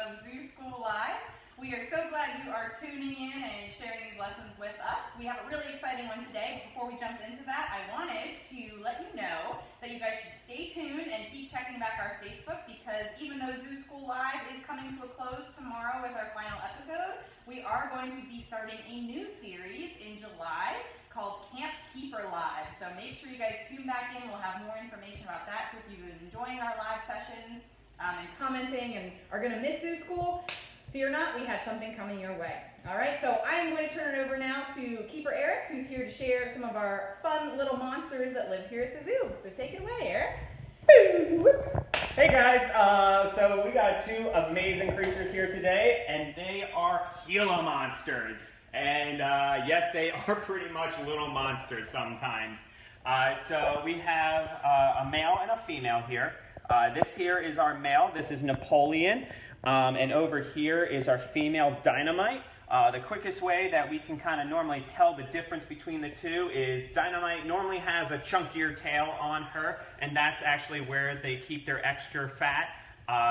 of Zoo School Live. We are so glad you are tuning in and sharing these lessons with us. We have a really exciting one today. Before we jump into that, I wanted to let you know that you guys should stay tuned and keep checking back our Facebook, because even though Zoo School Live is coming to a close tomorrow with our final episode, we are going to be starting a new series in July called Camp Keeper Live. So make sure you guys tune back in. We'll have more information about that. So if you've been enjoying our live sessions and commenting and are going to miss Zoo School, fear not, we have something coming your way. All right, so I am going to turn it over now to Keeper Eric, who's here to share some of our fun little monsters that live here at the zoo. So take it away, Eric. Hey guys, so we got two amazing creatures here today, and they are Gila Monsters. And yes, they are pretty much little monsters sometimes. So we have a male and a female here. This here is our male. This is Napoleon. And over here is our female Dynamite. The quickest way that we can kind of normally tell the difference between the two is Dynamite normally has a chunkier tail on her, and that's actually where they keep their extra fat,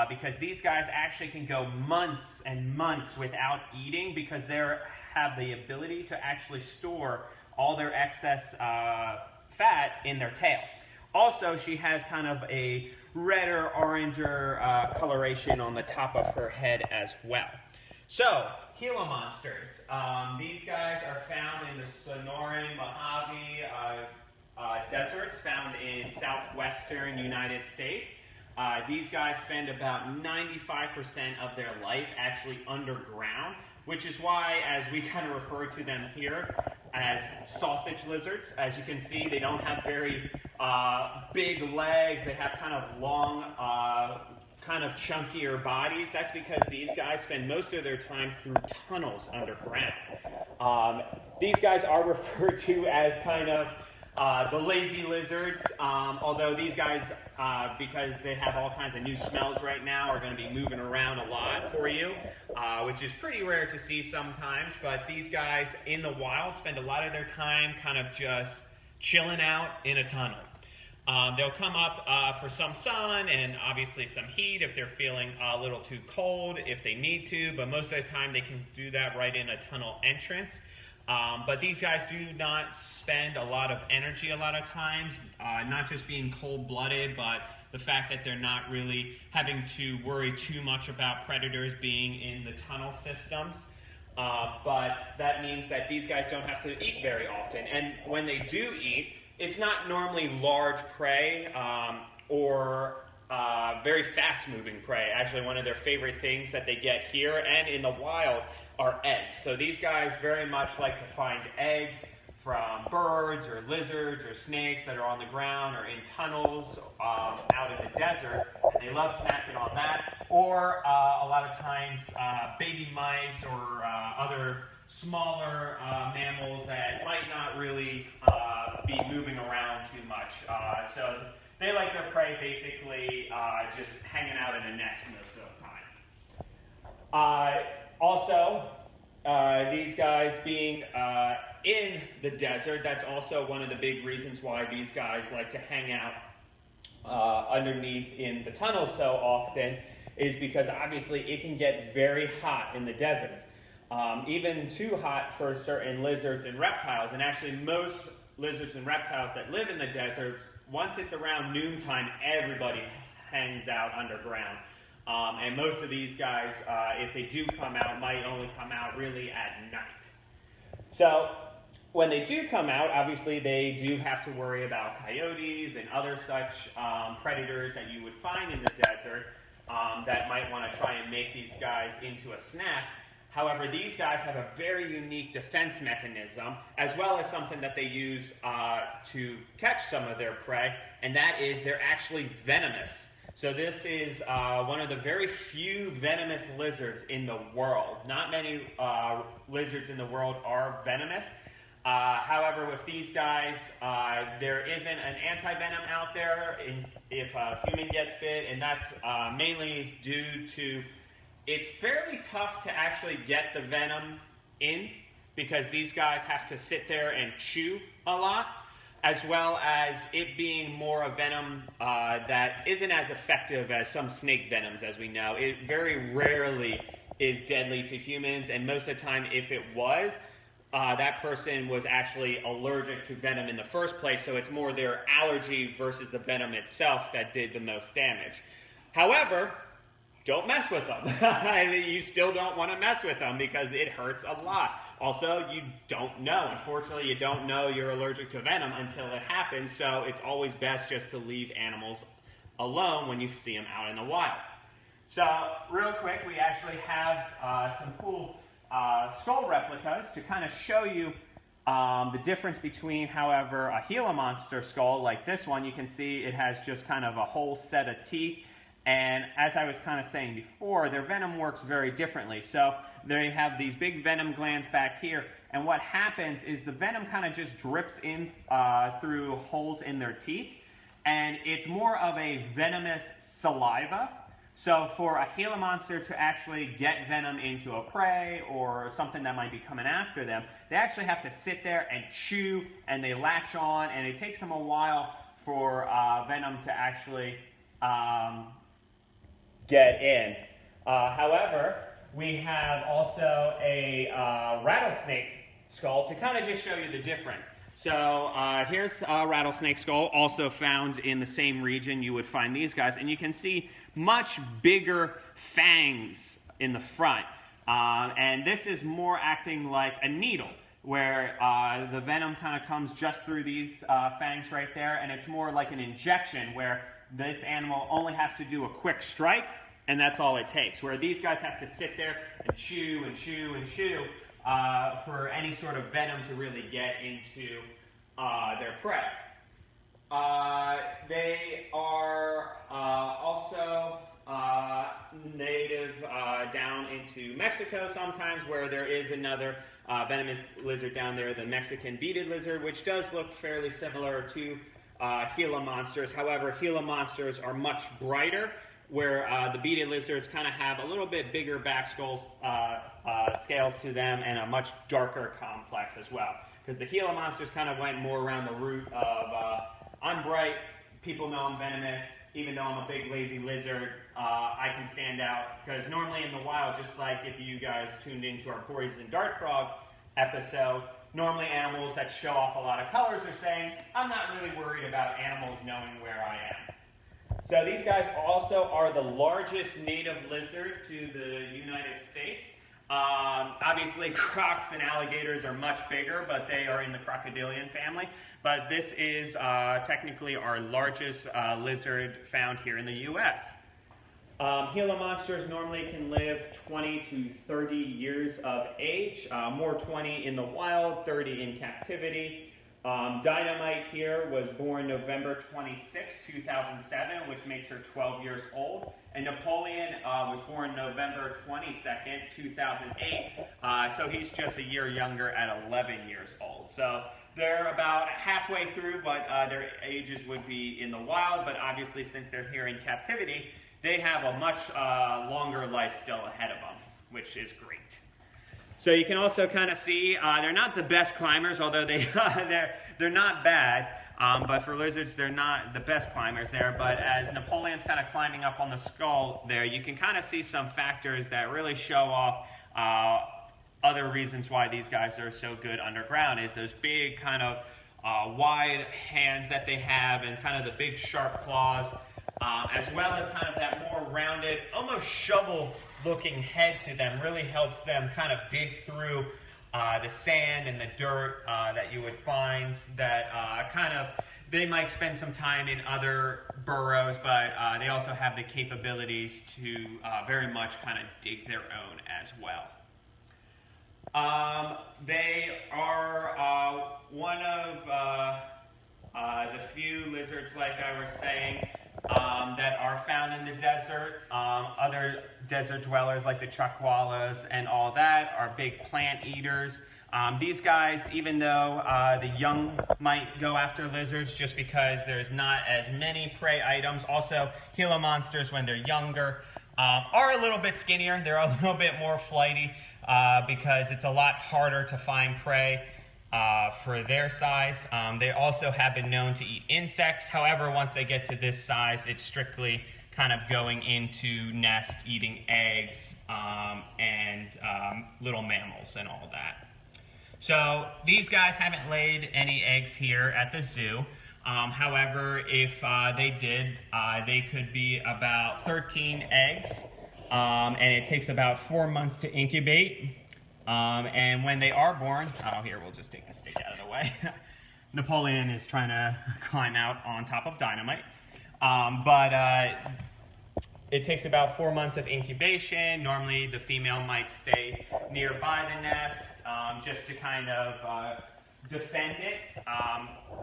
because these guys actually can go months and months without eating because they have the ability to actually store all their excess fat in their tail. Also, she has kind of a redder, oranger coloration on the top of her head as well. So, Gila Monsters. These guys are found in the Sonoran Mojave deserts found in southwestern United States. These guys spend about 95% of their life actually underground, which is why, as we kind of refer to them here, as sausage lizards. As you can see, they don't have very big legs. They have kind of long, kind of chunkier bodies. That's because these guys spend most of their time through tunnels underground. These guys are referred to as kind of the lazy lizards, although these guys, because they have all kinds of new smells right now, are going to be moving around a lot for you, which is pretty rare to see sometimes. But these guys in the wild spend a lot of their time kind of just chilling out in a tunnel. They'll come up for some sun and obviously some heat if they're feeling a little too cold if they need to, but most of the time they can do that right in a tunnel entrance. But these guys do not spend a lot of energy a lot of times, not just being cold-blooded, but the fact that they're not really having to worry too much about predators being in the tunnel systems. But that means that these guys don't have to eat very often. And when they do eat, it's not normally large prey or very fast-moving prey. Actually, one of their favorite things that they get here and in the wild are eggs. So these guys very much like to find eggs from birds or lizards or snakes that are on the ground or in tunnels out in the desert. And they love snacking on that. Or a lot of times baby mice or other smaller mammals that might not really be moving around too much. So they like their prey basically just hanging out in a nest most of the time. Also, these guys being in the desert, that's also one of the big reasons why these guys like to hang out underneath in the tunnels so often, is because obviously it can get very hot in the deserts. Even too hot for certain lizards and reptiles, and actually most lizards and reptiles that live in the deserts, once it's around noontime, everybody hangs out underground. And most of these guys, if they do come out, might only come out really at night. So when they do come out, obviously they do have to worry about coyotes and other such predators that you would find in the desert that might want to try and make these guys into a snack. However, these guys have a very unique defense mechanism, as well as something that they use to catch some of their prey, and that is they're actually venomous. So this is one of the very few venomous lizards in the world. Not many lizards in the world are venomous. However, with these guys, there isn't an anti-venom out there if a human gets bit, and that's mainly due to it's fairly tough to actually get the venom in because these guys have to sit there and chew a lot. as well as it being more a venom that isn't as effective as some snake venoms, as we know. It very rarely is deadly to humans, and most of the time, if it was, that person was actually allergic to venom in the first place, so it's more their allergy versus the venom itself that did the most damage. However, don't mess with them. You still don't want to mess with them because it hurts a lot. Also, you don't know. Unfortunately, you don't know you're allergic to venom until it happens, so it's always best just to leave animals alone when you see them out in the wild. So, real quick, we actually have some cool skull replicas to kind of show you the difference between, however, a Gila Monster skull like this one. You can see it has just kind of a whole set of teeth. And as I was kind of saying before, their venom works very differently. So they have these big venom glands back here, and what happens is the venom kind of just drips in through holes in their teeth, and it's more of a venomous saliva. So for a Gila monster to actually get venom into a prey or something that might be coming after them, they actually have to sit there and chew, and they latch on, and it takes them a while for venom to actually get in. However, we have also a rattlesnake skull to kind of just show you the difference. So here's a rattlesnake skull, also found in the same region you would find these guys, and you can see much bigger fangs in the front. And this is more acting like a needle, where the venom kind of comes just through these fangs right there, and it's more like an injection where this animal only has to do a quick strike, and that's all it takes. Where these guys have to sit there and chew and chew and chew for any sort of venom to really get into their prey. They are also native down into Mexico sometimes, where there is another venomous lizard down there, the Mexican beaded lizard, which does look fairly similar to Gila monsters. However, Gila monsters are much brighter, where the beaded lizards kind of have a little bit bigger back scales to them and a much darker complex as well. Because the Gila monsters kind of went more around the route of I'm bright, people know I'm venomous, even though I'm a big lazy lizard, I can stand out. Because normally in the wild, just like if you guys tuned into our poison dart frog episode, normally animals that show off a lot of colors are saying, I'm not really worried about animals knowing where I am. So these guys also are the largest native lizard to the United States. Obviously, crocs and alligators are much bigger, but they are in the crocodilian family. But this is technically our largest lizard found here in the U.S. Gila monsters normally can live 20 to 30 years of age, more 20 in the wild, 30 in captivity. Dynamite here was born November 26, 2007, which makes her 12 years old. And Napoleon was born November 22nd, 2008, so he's just a year younger at 11 years old. So they're about halfway through what their ages would be in the wild, but obviously since they're here in captivity, they have a much longer life still ahead of them, which is great. So you can also kind of see they're not the best climbers, although they're not bad. But for lizards, they're not the best climbers there. But as Napoleon's kind of climbing up on the skull there, you can kind of see some factors that really show off other reasons why these guys are so good underground. Is those big kind of wide hands that they have, and kind of the big sharp claws, as well as kind of that more rounded, almost shovel-looking head to them really helps them kind of dig through the sand and the dirt that you would find that they might spend some time in other burrows, but they also have the capabilities to very much kind of dig their own as well. They are one of the few lizards, like I was saying, that are found in the desert. Other desert dwellers like the chuckwallas and all that are big plant eaters. These guys, even though the young might go after lizards just because there's not as many prey items, also Gila monsters when they're younger are a little bit skinnier. They're a little bit more flighty because it's a lot harder to find prey for their size. They also have been known to eat insects. However, once they get to this size, it's strictly kind of going into nest, eating eggs, and little mammals and all that. So these guys haven't laid any eggs here at the zoo. However, if they did, they could be about 13 eggs, and it takes about 4 months to incubate. And when they are born, oh, here, we'll just take the stick out of the way. Napoleon is trying to climb out on top of Dynamite. It takes about 4 months of incubation. Normally, the female might stay nearby the nest just to kind of defend it.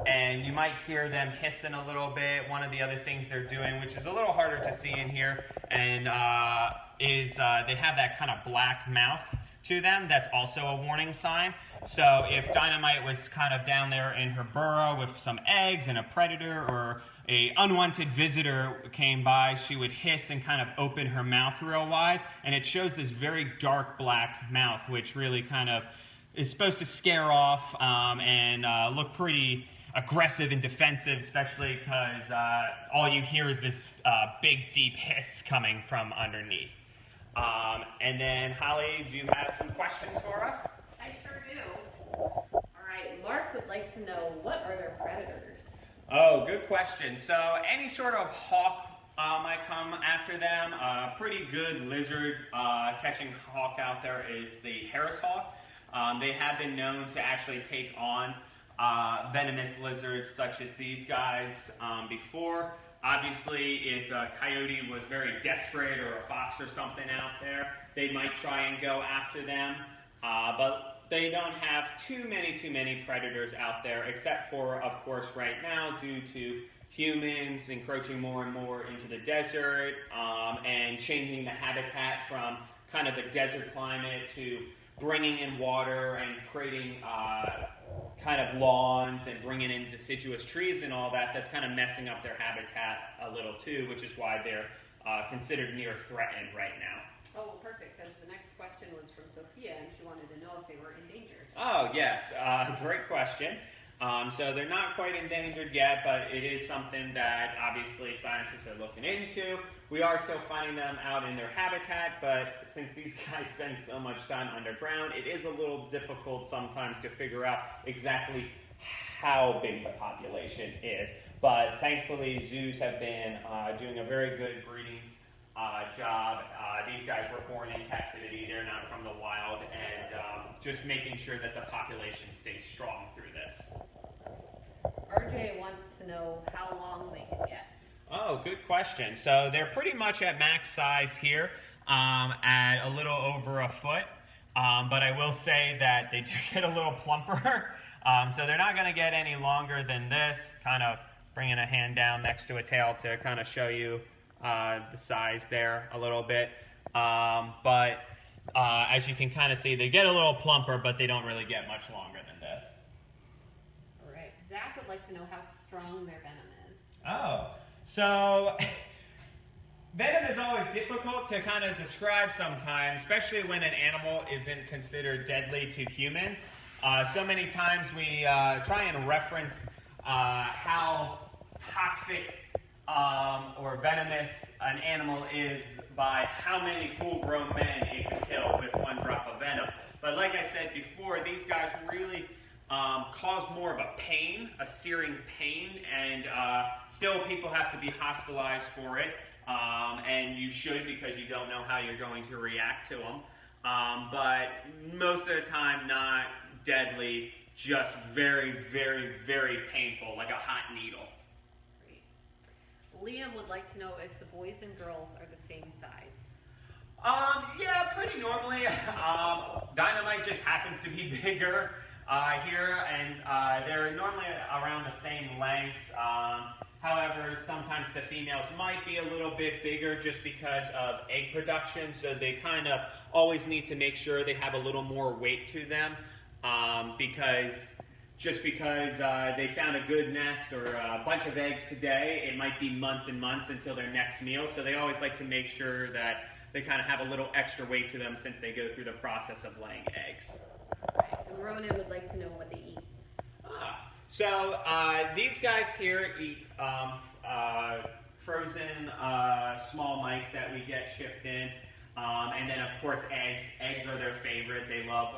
And you might hear them hissing a little bit. One of the other things they're doing, which is a little harder to see in here, and is they have that kind of black mouth to them. That's also a warning sign. So if Dynamite was kind of down there in her burrow with some eggs and a predator or a unwanted visitor came by, she would hiss and kind of open her mouth real wide, and it shows this very dark black mouth, which really kind of is supposed to scare off and look pretty aggressive and defensive, especially because all you hear is this big deep hiss coming from underneath. And then, Holly, do you have some questions for us? I sure do. All right, Mark would like to know, what are their predators? Oh, good question. So any sort of hawk might come after them. Pretty good lizard catching hawk out there is the Harris hawk. They have been known to actually take on venomous lizards such as these guys before. Obviously, if a coyote was very desperate or a fox or something out there, they might try and go after them. But they don't have too many predators out there, except for, of course, right now, due to humans encroaching more and more into the desert and changing the habitat from kind of the desert climate to bringing in water and creating kind of lawns and bringing in deciduous trees and all that. That's kind of messing up their habitat a little too, which is why they're considered near threatened right now. Oh, perfect, because the next question was from Sophia, and she wanted to know if they were endangered. Oh, yes, great question. So they're not quite endangered yet, but it is something that obviously scientists are looking into. We are still finding them out in their habitat, but since these guys spend so much time underground, it is a little difficult sometimes to figure out exactly how big the population is. But thankfully, zoos have been doing a very good breeding job. These guys were born in captivity. They're not from the wild, and just making sure that the population stays strong through this. RJ wants to know how long they can get. Oh, good question. So they're pretty much at max size here, at a little over a foot. But I will say that they do get a little plumper. So they're not going to get any longer than this. Kind of bringing a hand down next to a tail to kind of show you the size there a little bit. But as you can kind of see, they get a little plumper, but they don't really get much longer than this. All right, Zach would like to know how strong their venom is. Oh, so venom is always difficult to kind of describe sometimes, especially when an animal isn't considered deadly to humans. So many times we try and reference how toxic or venomous an animal is by how many full-grown men it can kill with one drop of venom. But like I said before, these guys really cause more of a pain, a searing pain, and still people have to be hospitalized for it, and you should, because you don't know how you're going to react to them. But most of the time not deadly, just very, very, very painful, like a hot needle. Liam would like to know if the boys and girls are the same size. Yeah, pretty normally. Dynamite just happens to be bigger here, and they're normally around the same lengths. However, sometimes the females might be a little bit bigger just because of egg production, so they kind of always need to make sure they have a little more weight to them, because they found a good nest or a bunch of eggs today, it might be months and months until their next meal. So they always like to make sure that they kind of have a little extra weight to them since they go through the process of laying eggs. Right. And Ronan would like to know what they eat. So these guys here eat frozen small mice that we get shipped in. And then, of course, eggs. Eggs are their favorite. They love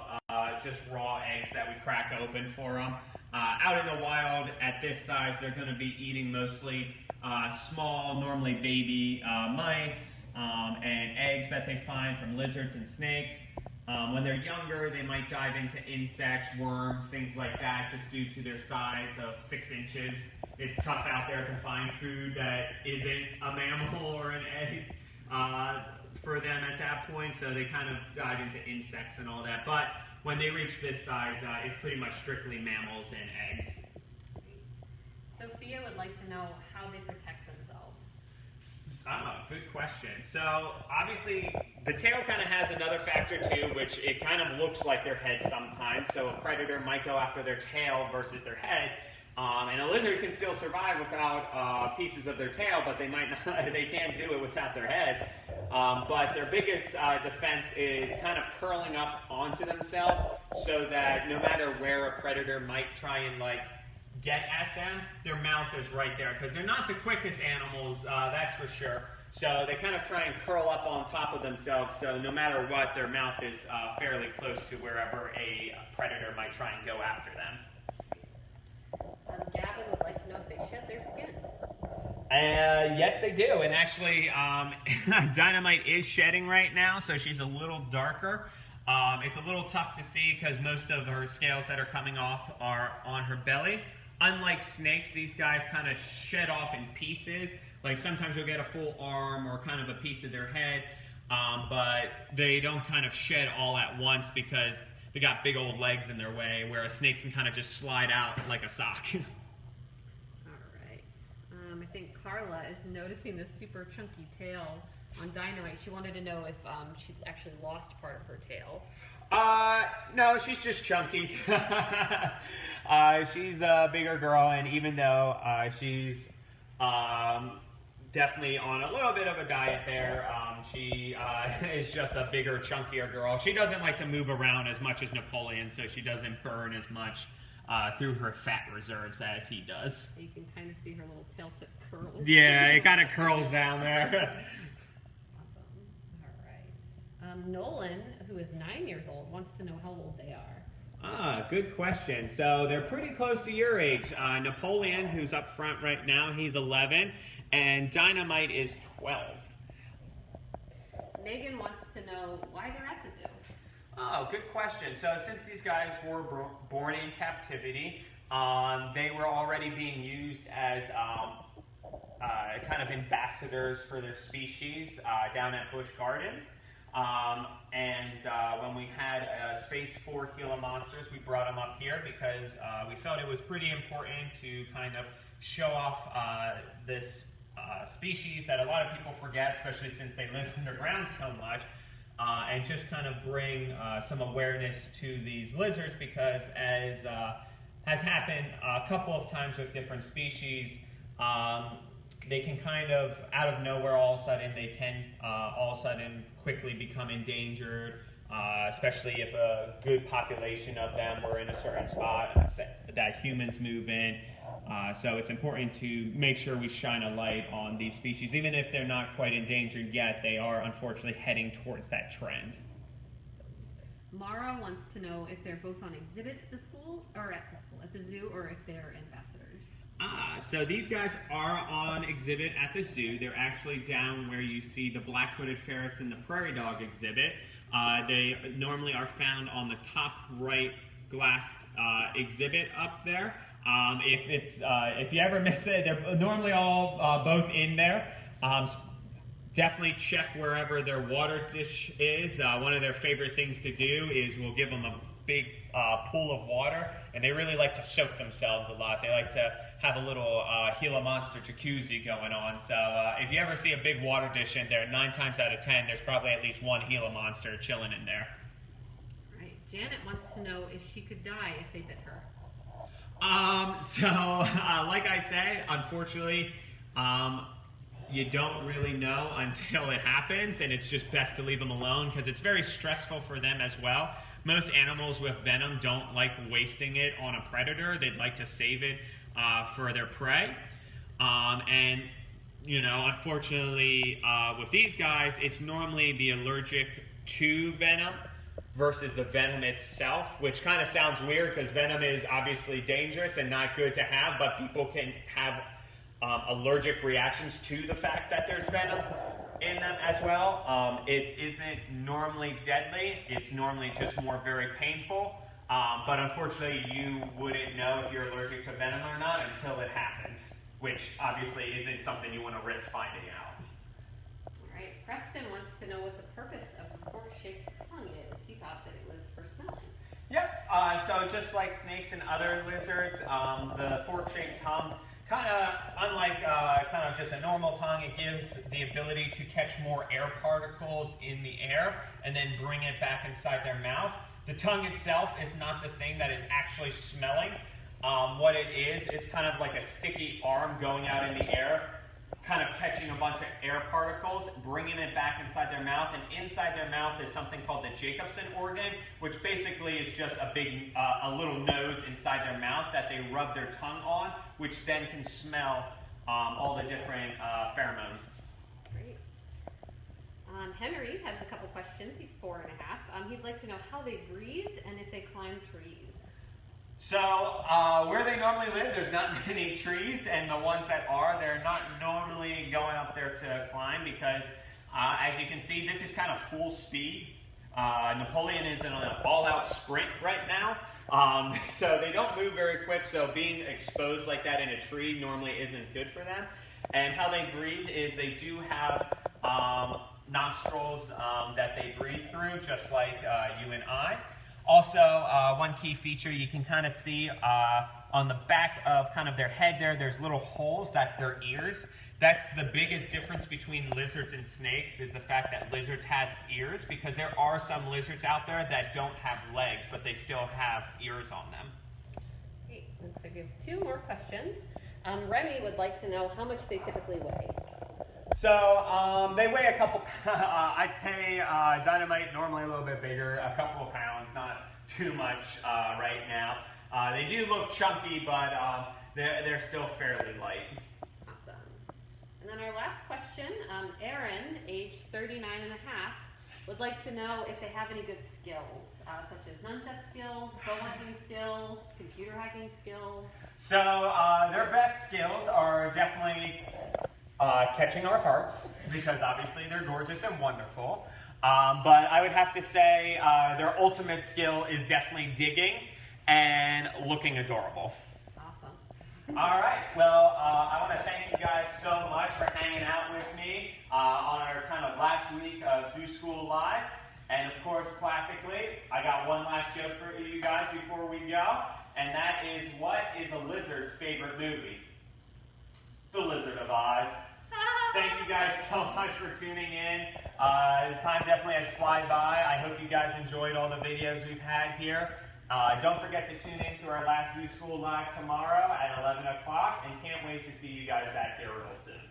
just raw eggs that we crack open for them. Out in the wild, at this size, they're going to be eating mostly small, normally baby mice and eggs that they find from lizards and snakes. When they're younger, they might dive into insects, worms, things like that, just due to their size of 6 inches. It's tough out there to find food that isn't a mammal or an egg for them at that point, so they kind of dive into insects and all that. But when they reach this size, it's pretty much strictly mammals and eggs. Sophia would like to know how they protect themselves. Good question. So obviously the tail kind of has another factor too, which it kind of looks like their head sometimes. So a predator might go after their tail versus their head. And a lizard can still survive without pieces of their tail, but they might not, they can't do it without their head. But their biggest defense is kind of curling up onto themselves so that no matter where a predator might try and get at them, their mouth is right there, because they're not the quickest animals, that's for sure. So they kind of try and curl up on top of themselves, so no matter what, their mouth is fairly close to wherever a predator might try and go after them. Gavin would like to know if they shed their skin. Yes, they do, and actually, Dynamite is shedding right now, so she's a little darker. It's a little tough to see because most of her scales that are coming off are on her belly. Unlike snakes, these guys kind of shed off in pieces. Like sometimes you'll get a full arm or kind of a piece of their head, but they don't kind of shed all at once because they got big old legs in their way, where a snake can kind of just slide out like a sock. Alright. I think Carla is noticing the super chunky tail on Dynamite. She wanted to know if she actually lost part of her tail. No, she's just chunky. She's a bigger girl, and even though she's definitely on a little bit of a diet there, she is just a bigger, chunkier girl. She doesn't like to move around as much as Napoleon, so she doesn't burn as much through her fat reserves as he does. You can kind of see her little tail tip curls. Yeah, it kind of curls down there. Nolan, who is 9 years old, wants to know how old they are. Good question. So they're pretty close to your age. Napoleon, who's up front right now, he's 11, and Dynamite is 12. Megan wants to know why they're at the zoo. Oh, good question. So since these guys were born in captivity, they were already being used as kind of ambassadors for their species down at Busch Gardens. When we had space for Gila Monsters, we brought them up here because we felt it was pretty important to kind of show off this species that a lot of people forget, especially since they live underground so much, and just kind of bring some awareness to these lizards because, as has happened a couple of times with different species, they can kind of, out of nowhere, all of a sudden, they can all of a sudden quickly become endangered, especially if a good population of them were in a certain spot that humans move in. So it's important to make sure we shine a light on these species. Even if they're not quite endangered yet, they are unfortunately heading towards that trend. Mara wants to know if they're both on exhibit at the school, or at the zoo, or if they're ambassadors. So these guys are on exhibit at the zoo. They're actually down where you see the black-footed ferrets and the prairie dog exhibit. They normally are found on the top right glassed exhibit up there. If you ever miss it, they're normally all both in there. Definitely check wherever their water dish is. One of their favorite things to do is we'll give them a big pool of water, and they really like to soak themselves a lot. They like to have a little Gila Monster jacuzzi going on. So if you ever see a big water dish in there, 9 times out of 10, there's probably at least one Gila Monster chilling in there. All right. Janet wants to know if she could die if they bit her. Like I said, unfortunately, you don't really know until it happens, and it's just best to leave them alone because it's very stressful for them as well. Most animals with venom don't like wasting it on a predator. They'd like to save it for their prey. And you know, unfortunately, with these guys, it's normally the allergic to venom versus the venom itself, which kind of sounds weird because venom is obviously dangerous and not good to have, but people can have allergic reactions to the fact that there's venom in them as well. It isn't normally deadly. It's normally just more very painful. But unfortunately, you wouldn't know if you're allergic to venom or not until it happened, which obviously isn't something you want to risk finding out. All right, Preston wants to know what the purpose of the fork-shaped tongue is. He thought that it was for smelling. Yep, so just like snakes and other lizards, the fork-shaped tongue, kind of unlike kind of just a normal tongue, it gives the ability to catch more air particles in the air and then bring it back inside their mouth. The tongue itself is not the thing that is actually smelling. What it is, it's kind of like a sticky arm going out in the air, kind of catching a bunch of air particles, bringing it back inside their mouth, and inside their mouth is something called the Jacobson organ, which basically is just a little nose inside their mouth that they rub their tongue on, which then can smell all the different pheromones. Great. Henry has a couple questions. He's 4.5. He'd like to know how they breathe and if they climb trees. So where they normally live, there's not many trees, and the ones that are, they're not normally going up there to climb because, as you can see, this is kind of full speed. Napoleon is in an all-out sprint right now, so they don't move very quick, so being exposed like that in a tree normally isn't good for them. And how they breathe is they do have nostrils that they breathe through, just like you and I. Also, one key feature you can kind of see on the back of kind of their head there's little holes, that's their ears. That's the biggest difference between lizards and snakes, is the fact that lizards has ears, because there are some lizards out there that don't have legs, but they still have ears on them. Great, looks like we have 2 more questions. Remy would like to know how much they typically weigh. So they weigh a couple, I'd say Dynamite normally a little bit bigger, a couple of pounds, not too much right now. They do look chunky, but they're still fairly light. Awesome. And then our last question, Aaron, age 39 and a half, would like to know if they have any good skills, such as nunchuck skills, bow hunting skills, computer hacking skills. So their best skills are definitely catching our hearts, because obviously they're gorgeous and wonderful. But I would have to say their ultimate skill is definitely digging and looking adorable. Awesome. All right, well, I want to thank you guys so much for hanging out with me on our kind of last week of Zoo School Live. And of course, classically, I got one last joke for you guys before we go, and that is, what is a lizard's favorite movie? The Lizard of Oz. Thank you guys so much for tuning in. Time definitely has flied by. I hope you guys enjoyed all the videos we've had here. Don't forget to tune in to our last Zoo School Live tomorrow at 11 o'clock, and can't wait to see you guys back here real soon.